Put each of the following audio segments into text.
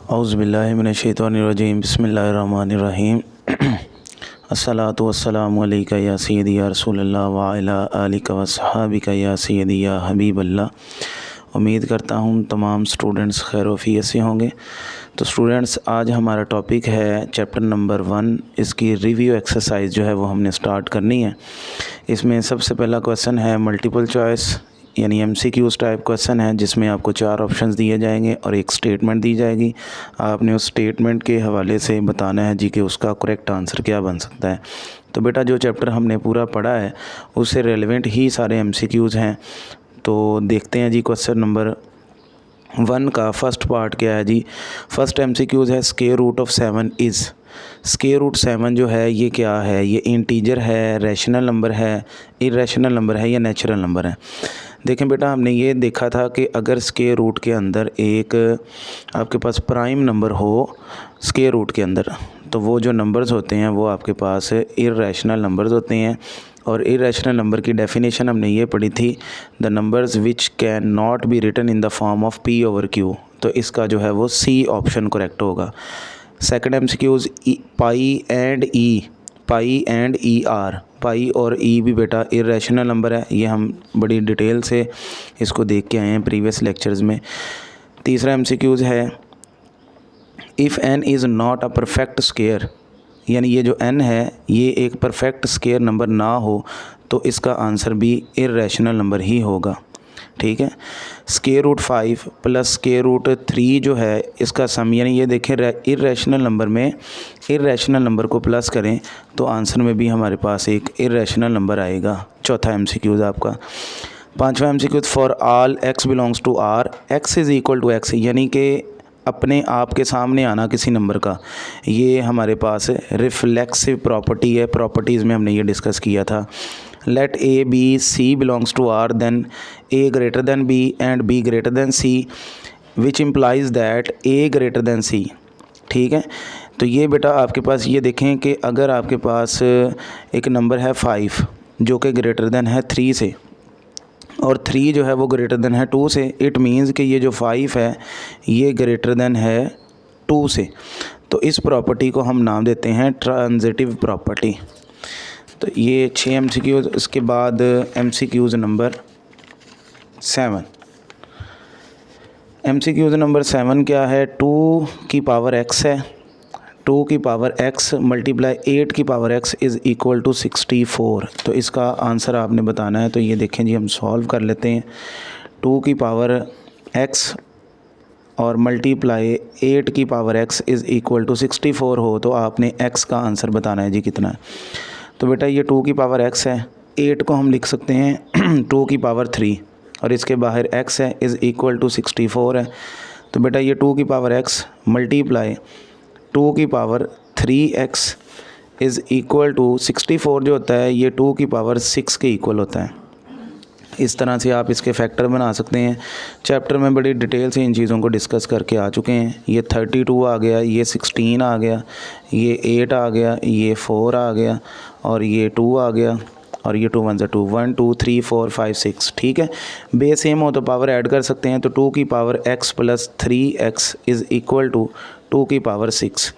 औज़ुबिल्लाहिमिनश्शैतानिर्रजीम बिस्मिल्लाहिर्रहमानिर्रहीम अस्सलातु वस्सलामु अलैका या सय्यदी या रसूलल्लाह व अला आलिका व सहाबिका या सय्यदी या हबीबल्लाह। उम्मीद करता हूँ तमाम स्टूडेंट्स खैर वफ़ियत से होंगे। तो स्टूडेंट्स, आज हमारा टॉपिक है चैप्टर नंबर 1। इसकी रिव्यू एक्सरसाइज जो है वो हमने स्टार्ट करनी है। इसमें सबसे पहला क्वेश्चन है मल्टीपल चॉइस यानी MCQs टाइप क्वेश्चन है, जिसमें आपको 4 ऑप्शंस दिए जाएंगे और एक स्टेटमेंट दी जाएगी। आपने उस स्टेटमेंट के हवाले से बताना है जी कि उसका करेक्ट आंसर क्या बन सकता है। तो बेटा, जो चैप्टर हमने पूरा पढ़ा है उससे रेलेवेंट ही सारे MCQs हैं। तो देखते हैं जी क्वेश्चन नंबर 1 का फर्स्ट पार्ट क्या है जी। फर्स्ट MCQs है square root of 7 is. Square root 7 जो है ये क्या है, ये इंटीजर है, रैशनल नंबर है, इरेशनल नंबर है या नेचुरल नंबर है। देखें बेटा, हमने ये देखा था कि अगर स्क्वायर रूट के अंदर एक आपके पास प्राइम नंबर हो स्क्वायर रूट के अंदर, तो वो जो नंबर्स होते हैं वो आपके पास इरेशनल नंबर्स होते हैं। और इरेशनल नंबर की डेफिनेशन हमने ये पढ़ी थी, the numbers which can not be written in the form of P/Q। तो इसका जो है वो C ऑप्शन करेक्ट होगा। Second MCQs pi and ER। Pi और E भी बेटा इरेशनल नंबर है, ये हम बड़ी डिटेल से इसको देख के आए हैं प्रीवियस लेक्चर्स में। तीसरा MCQs है if n is not a perfect square, यानी ये जो n है ये एक परफेक्ट स्क्वायर नंबर ना हो तो इसका आंसर भी इरेशनल नंबर ही होगा। ठीक है। Square root 5 plus square root 3 जो है इसका सम, यानी ये देखें इरेशनल नंबर में इरेशनल नंबर को प्लस करें तो आंसर में भी हमारे पास एक इरेशनल नंबर आएगा। चौथा MCQ आपका। पांचवा MCQ for all x belongs to R x is equal to x, यानी कि अपने आप के सामने आना किसी नंबर का, ये हमारे पास रिफ्लेक्सिव प्रॉपर्टी है। प्रॉपर्टीज़ में हमने ये डिस्कस किया था। Let A B C belongs to R then A greater than B and B greater than C which implies that A greater than C। ठीक है। तो ये बेटा आपके पास ये देखें कि अगर आपके पास एक नंबर है 5 जो कि ग्रेटर दैन है 3 से और 3 जो है वो ग्रेटर दैन है 2 से, इट मीन्स कि ये जो 5 है ये ग्रेटर दैन है 2 से। तो इस प्रॉपर्टी को हम नाम देते हैं ट्रांजिटिव प्रॉपर्टी। तो ये 6 MCQs। इसके बाद MCQs नंबर 7। MCQs नंबर 7 क्या है, 2 की पावर x है, 2 की पावर x मल्टीप्लाई 8 की power x is equal to 64। तो इसका आंसर आपने बताना है। तो ये देखें जी, हम सॉल्व कर लेते हैं। 2 की पावर x और मल्टीप्लाई 8 की power x is equal to 64 हो तो आपने x का आंसर बताना है जी कितना है। तो बेटा ये 2 की पावर x है, 8 को हम लिख सकते हैं 2 की पावर 3 और इसके बाहर x है इज़ इक्वल टू 64 है। तो बेटा ये 2 की पावर x मल्टीप्लाई 2 की power 3x is equal to 64 जो होता है ये 2 की पावर 6 के इक्वल होता है। इस तरह से आप इसके फैक्टर बना सकते हैं। चैप्टर में बड़ी डिटेल से इन चीज़ों को डिस्कस करके आ चुके हैं। ये 32 आ गया, ये 16 आ गया, ये 8 आ गया, ये 4 आ गया और ये 2 आ गया और ये 2 1 ज़ा 2 1 2 3 4 5 6। ठीक है। बेस सेम हो तो पावर ऐड कर सकते हैं। तो 2 की power x plus 3x is equal to 2 की पावर 6।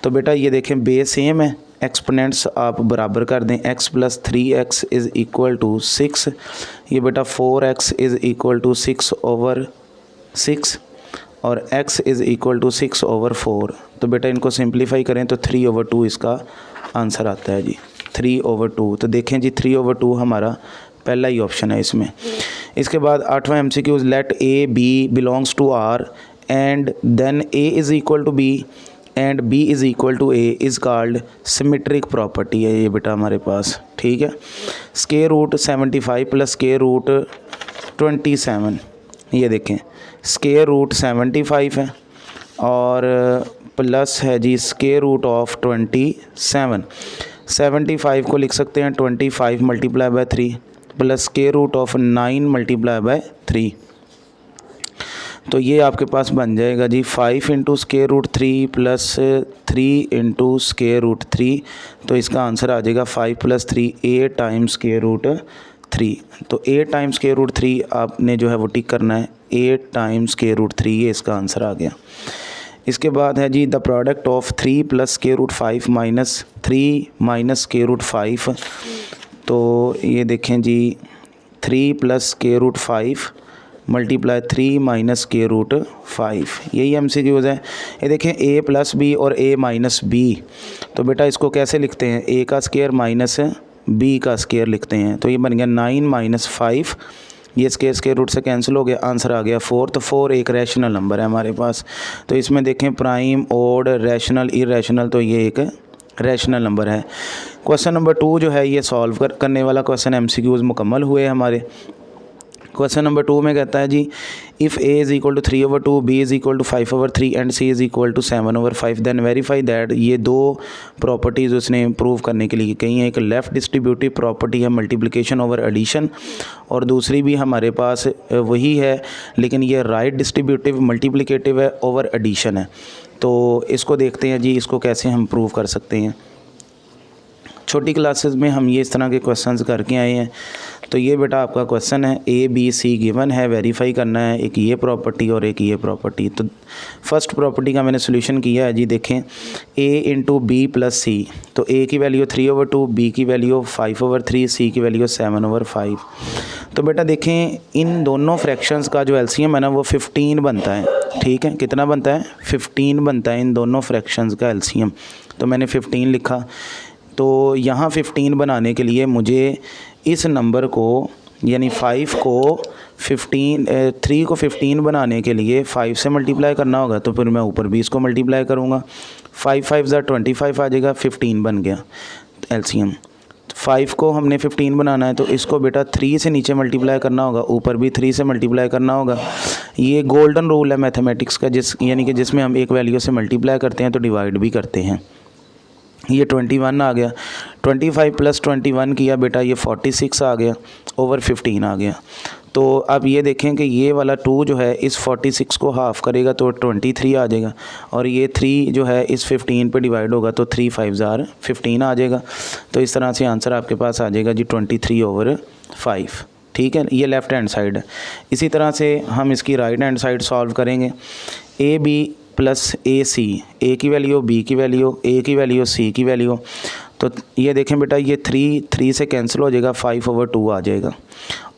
तो बेटा ये देखें बेस सेम है, एक्सपोनेंट्स आप बराबर कर दें। x plus 3x is equal to 6। ये बेटा 4x is equal to 6 over 6 और x is equal to 6 over 4। तो बेटा इनको सिंप्लीफाई करें तो 3 ओवर 2 इसका आंसर आता है जी, 3 ओवर 2। तो देखें जी 3 ओवर 2 हमारा पहला ही ऑप्शन है इसमें। इसके बाद 8वां MCQ let A B belongs to R and then A is equal to B and B is equal to A is called symmetric property है ये बेटा हमारे पास। ठीक है। Square root 75 plus square root 27, ये देखें स्क्वायर रूट 75 है और प्लस है जी स्क्वायर रूट ऑफ 27। 75 को लिख सकते हैं 25 multiply by 3 plus square root of 9 multiply by 3। तो ये आपके पास बन जाएगा जी 5 इंटू स्क्वायर रूट 3 प्लस 3 इंटू स्क्वायर रूट 3। तो इसका आंसर आ जाएगा 5 प्लस 3 8 टाइम्स स्क्वायर रूट 3। तो 8 टाइम्स स्क्वायर रूट 3 आपने जो है वो टिक करना है, 8 टाइम्स स्क्वायर रूट 3, ये इसका आंसर आ गया। इसके बाद है जी the product of 3 + √5 minus 3 minus √5। तो ये देखें जी 3 + √5 मल्टीप्लाई 3 माइनस √5, यही MCQs है। ये देखें A + B और A - B, तो बेटा इसको कैसे लिखते हैं, A का स्क्वायर माइनस B का स्क्वायर लिखते हैं। तो ये बन गया 9 - 5, ये स्क्वायर रूट से कैंसिल हो गया, आंसर आ गया 4। तो 4 एक रैशनल नंबर है हमारे पास। तो इसमें देखें प्राइम, ओड, रैशनल, इरेशनल, तो ये एक रैशनल नंबर है। क्वेश्चन नंबर 2 जो है ये सॉल्व करने वाला क्वेश्चन MCQs मुकम्मल हुए हमारे। क्वेश्चन नंबर 2 में कहता है जी if A = 3/2, B = 5/3 and C = 7/5 then verify that. ये दो प्रॉपर्टीज़ उसने प्रूव करने के लिए कही हैं। एक लेफ़्ट डिस्ट्रीब्यूटिव प्रॉपर्टी है मल्टीप्लिकेशन ओवर एडिशन, और दूसरी भी हमारे पास वही है, लेकिन ये राइट डिस्ट्रीब्यूटिव मल्टीप्लिकेटिव है ओवर एडिशन है। तो इसको देखते हैं जी, इसको कैसे हम प्रूव कर सकते हैं। छोटी क्लासेस में हम ये इस तरह के क्वेश्चंस करके आए हैं। तो ये बेटा आपका क्वेश्चन है, A B C गिवन है, वेरीफाई करना है एक ये प्रॉपर्टी और एक ये प्रॉपर्टी। तो फर्स्ट प्रॉपर्टी का मैंने सोल्यूशन किया है जी। देखें A × B + C, तो A की वैल्यू 3/2, B की वैल्यू 5/3, C की वैल्यू 7/5। तो बेटा देखें इन दोनों फ्रैक्शंस का जो LCM है ना वो 15 बनता है। ठीक है, कितना बनता है, 15 बनता है इन दोनों फ्रैक्शंस का LCM। तो मैंने 15 लिखा। तो यहाँ 15 बनाने के लिए मुझे इस नंबर को यानी 5 को 3 को 15 बनाने के लिए 5 से मल्टीप्लाई करना होगा। तो फिर मैं ऊपर भी इसको मल्टीप्लाई करूँगा, 5 × 5 = 25 आ जाएगा, 15 बन गया LCM। 5 को हमने 15 बनाना है, तो इसको बेटा 3 से नीचे मल्टीप्लाई करना होगा, ऊपर भी 3 से मल्टीप्लाई करना होगा। ये गोल्डन रूल है मैथमेटिक्स का, यानी कि जिसमें हम एक वैल्यू से मल्टीप्लाई करते हैं तो डिवाइड भी करते हैं। ये 21 आ गया, 25 + 21 किया बेटा, ये 46 आ गया, ओवर 15 आ गया। तो अब ये देखें कि ये वाला 2 जो है इस 46 को हाफ़ करेगा तो 23 आ जाएगा, और ये 3 जो है इस 15 पे डिवाइड होगा तो 3 × 5 = 15 आ जाएगा। तो इस तरह से आंसर आपके पास आ जाएगा जी 23/5। ठीक है, ये लेफ़्ट हैंड साइड है। इसी तरह से हम इसकी राइट हैंड साइड सॉल्व करेंगे। AB + AC, A की वैल्यू, B की वैल्यू, A की वैल्यू, C की वैल्यू। तो ये देखें बेटा ये 3 से कैंसिल हो जाएगा, 5/2 आ जाएगा।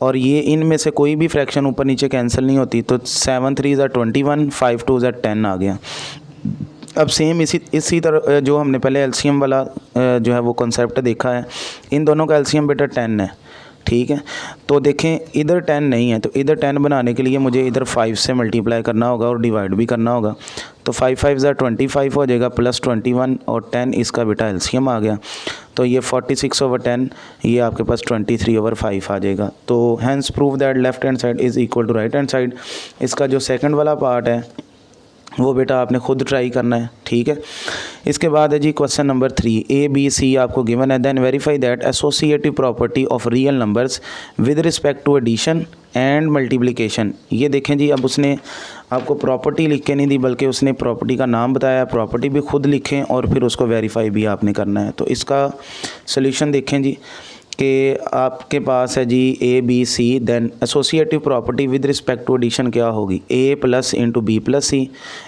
और ये इनमें से कोई भी फ्रैक्शन ऊपर नीचे कैंसिल नहीं होती, तो 7 × 3 = 21, 5 × 2 = 10 आ गया। अब सेम इसी तरह जो हमने पहले LCM वाला जो है वो कॉन्सेप्ट देखा है, इन दोनों का LCM बेटा 10 है। ठीक है, तो देखें इधर 10 नहीं है, तो इधर 10 बनाने के लिए मुझे इधर 5 से मल्टीप्लाई करना होगा और डिवाइड भी करना होगा। तो 5 × 5 = 25 हो जाएगा, प्लस 21 और 10 इसका बेटा LCM आ गया। तो ये 46/10, ये आपके पास 23/5 आ जाएगा। तो hence prove that left hand side is equal to right hand side. इसका जो सेकंड वाला पार्ट है वो बेटा आपने खुद ट्राई करना है। ठीक है, इसके बाद है जी question number 3, A B C आपको गिवन है, then verify that associative property of real numbers with respect to addition and multiplication. ये देखें जी, अब उसने आपको प्रॉपर्टी लिख के नहीं दी, बल्कि उसने प्रॉपर्टी का नाम बताया, प्रॉपर्टी भी खुद लिखें और फिर उसको वेरीफाई भी आपने करना है। तो इसका सोल्यूशन देखें जी कि आपके पास है जी A B C, then associative property with respect to addition क्या होगी, A + B + C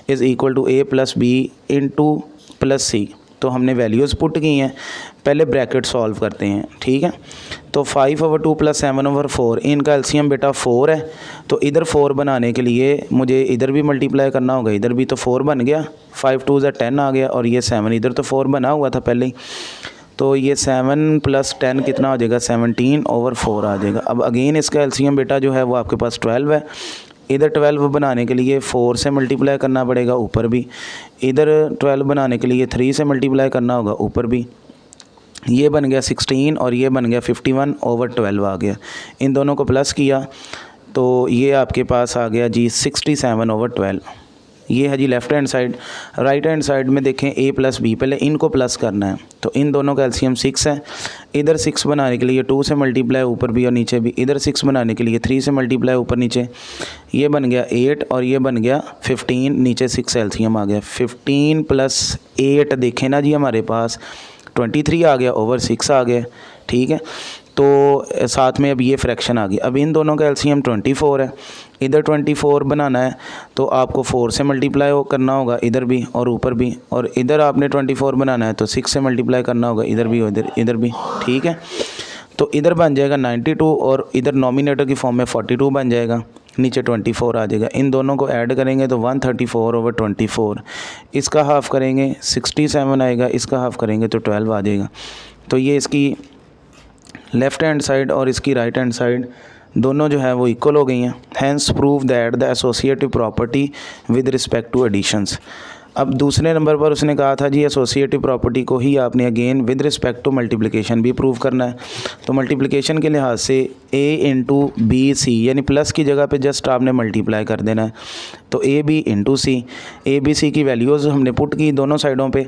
is equal to A + B + C। तो हमने वैल्यूज़ पुट की हैं, पहले ब्रैकेट सॉल्व करते हैं। ठीक है, तो 5/2 + 7/4, इनका LCM बेटा 4 है। तो इधर 4 बनाने के लिए मुझे इधर भी मल्टीप्लाई करना होगा, इधर भी, तो 4 बन गया, 5 × 2 = 10 आ गया, और ये 7, इधर तो 4 बना हुआ था पहले ही। तो ये 7 + 10 कितना हो जाएगा, 17/4 आ जाएगा। अब अगेन इसका LCM बेटा जो है वो आपके पास 12 है। इधर 12 बनाने के लिए 4 से मल्टीप्लाई करना पड़ेगा, ऊपर भी। इधर 12 बनाने के लिए 3 से मल्टीप्लाई करना होगा, ऊपर भी। ये बन गया 16 और ये बन गया 51/12 आ गया। इन दोनों को प्लस किया तो ये आपके पास आ गया जी 67/12। ये है जी left hand side. Right hand side में देखें A + B, पहले इनको प्लस करना है। तो इन दोनों का LCM 6 है। इधर 6 बनाने के लिए 2 से मल्टीप्लाई, ऊपर भी और नीचे भी। इधर 6 बनाने के लिए 3 से मल्टीप्लाई, ऊपर नीचे। ये बन गया 8 और ये बन गया 15, नीचे 6 LCM आ गया। 15 + 8 देखें ना जी, हमारे पास 23 आ गया, ओवर 6 आ गया। ठीक है, तो साथ में अब ये फ्रैक्शन आ गई। अब इन दोनों का LCM 24 है। इधर 24 बनाना है तो आपको 4 से मल्टीप्लाई करना होगा इधर भी और ऊपर भी, और इधर आपने 24 बनाना है तो 6 से मल्टीप्लाई करना होगा इधर भी और इधर भी, ठीक है। तो इधर बन जाएगा 92 और इधर नॉमिनेटर की फॉर्म में 42 बन जाएगा, नीचे 24 आ जाएगा। इन दोनों को ऐड करेंगे तो 134/24, इसका हाफ़ करेंगे 67 आएगा, इसका हाफ़ करेंगे तो 12 आ जाएगा। तो ये इसकी लेफ़्ट हैंड साइड और इसकी राइट हैंड साइड दोनों जो है वो इक्वल हो गई हैं। Hence prove that the associative property with respect to additions. अब दूसरे नंबर पर उसने कहा था जी एसोसिएटिव प्रॉपर्टी को ही आपने again with respect to multiplication भी प्रूव करना है। तो मल्टीप्लिकेशन के लिहाज से a इंटू बी सी यानी प्लस की जगह पे जस्ट आपने मल्टीप्लाई कर देना है। तो A B into C, A B C की वैल्यूज़ हमने पुट की दोनों साइडों पे।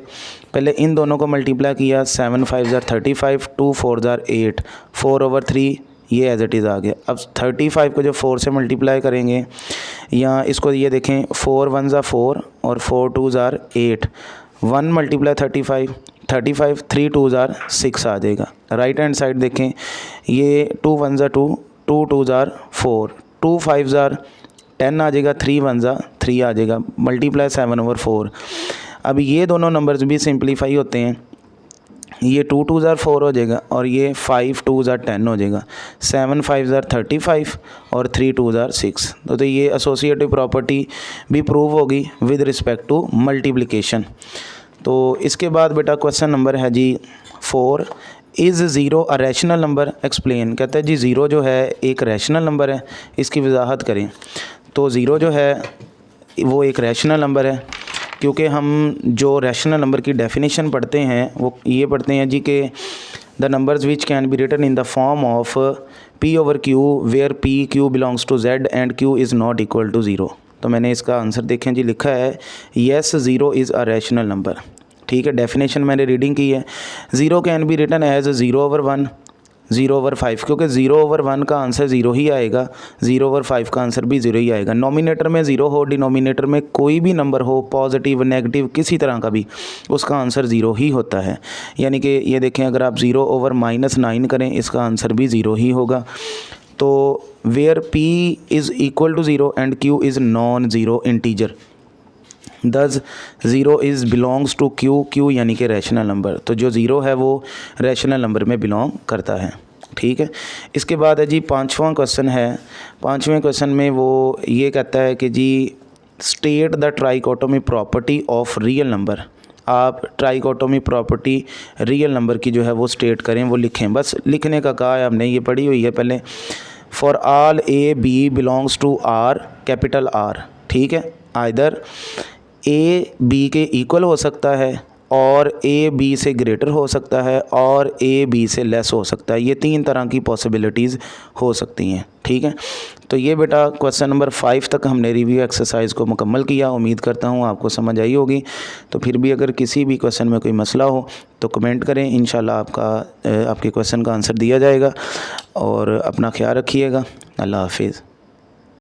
पहले इन दोनों को मल्टीप्लाई किया, 7 5 ज़ार 35, 2 4 ज़ार 8, 4/3 ये एज इट इज़ आ गया। अब 35 को जो 4 से मल्टीप्लाई करेंगे, या इसको ये देखें 4 1 ज़ा 4 और 4 2 ज़ार 8, 1 मल्टीप्लाई 35, 3 2 ज़ार 6 आ जाएगा। राइट हैंड साइड देखें, ये 2 1 ज़ा 2, 2 2 ज़ार 4, 2 5 ज़ार 10 आ जाएगा, 3 1 ज़ा 3 आ जाएगा, मल्टीप्लाई 7/4। अब ये दोनों नंबर्स भी सिंप्लीफाई होते हैं, ये 2 2 ज़ार 4 हो जाएगा और ये 5 2 ज़ार 10 हो जाएगा, 7 5 ज़ार 35 और 3 2 ज़ार 6। तो ये एसोसिएटिव प्रॉपर्टी भी प्रूव होगी विद रिस्पेक्ट टू मल्टीप्लिकेशन। तो इसके बाद बेटा क्वेश्चन नंबर है जी 4, is zero a rational number, explain. कहता है जी ज़ीरो जो है एक रैशनल नंबर है, इसकी वजाहत करें। तो ज़ीरो जो है वो एक रैशनल नंबर है, क्योंकि हम जो रैशनल नंबर की डेफिनेशन पढ़ते हैं वो ये पढ़ते हैं जी कि the numbers which can be written in the form of p/q where p/q belongs to z and q is not equal to zero. तो मैंने इसका आंसर देखें जी, लिखा है yes zero is a rational number, ठीक है। डेफिनेशन मैंने रीडिंग की है, zero can be written as 0/1, 0/5, क्योंकि 0/1 का आंसर ज़ीरो ही आएगा, 0/5 का आंसर भी ज़ीरो ही आएगा। नॉमिनेटर में ज़ीरो हो, डिनोमिनेटर में कोई भी नंबर हो, पॉजिटिव नेगेटिव किसी तरह का भी, उसका आंसर ज़ीरो ही होता है। यानी कि ये देखें, अगर आप 0/-9 करें, इसका आंसर भी ज़ीरो ही होगा। तो where p is equal to zero and q is non zero integer, thus zero is belongs to q यानी कि रैशनल नंबर। तो जो ज़ीरो है वो रैशनल नंबर में बिलोंग करता है, ठीक है। इसके बाद है जी 5वां क्वेश्चन है। 5वें क्वेश्चन में वो ये कहता है कि जी state the trichotomy property of real number. आप ट्राइकोटोमी प्रॉपर्टी रियल नंबर की जो है वो स्टेट करें, वो लिखें। बस लिखने का कहा है हमने, ये पढ़ी हुई है पहले। For all A B belongs to R, capital R, ठीक है। आइदर ए बी के इक्वल हो सकता है, और ए बी से ग्रेटर हो सकता है, और ए बी से लेस हो सकता है। ये 3 तरह की पॉसिबिलिटीज़ हो सकती हैं, ठीक है। तो ये बेटा क्वेश्चन नंबर 5 तक हमने रिव्यू एक्सरसाइज को मुकम्मल किया। उम्मीद करता हूँ आपको समझ आई होगी। तो फिर भी अगर किसी भी क्वेश्चन में कोई मसला हो तो कमेंट करें, इंशाल्लाह आपके क्वेश्चन का आंसर दिया जाएगा। और अपना ख्याल रखिएगा। अल्लाह हाफिज़।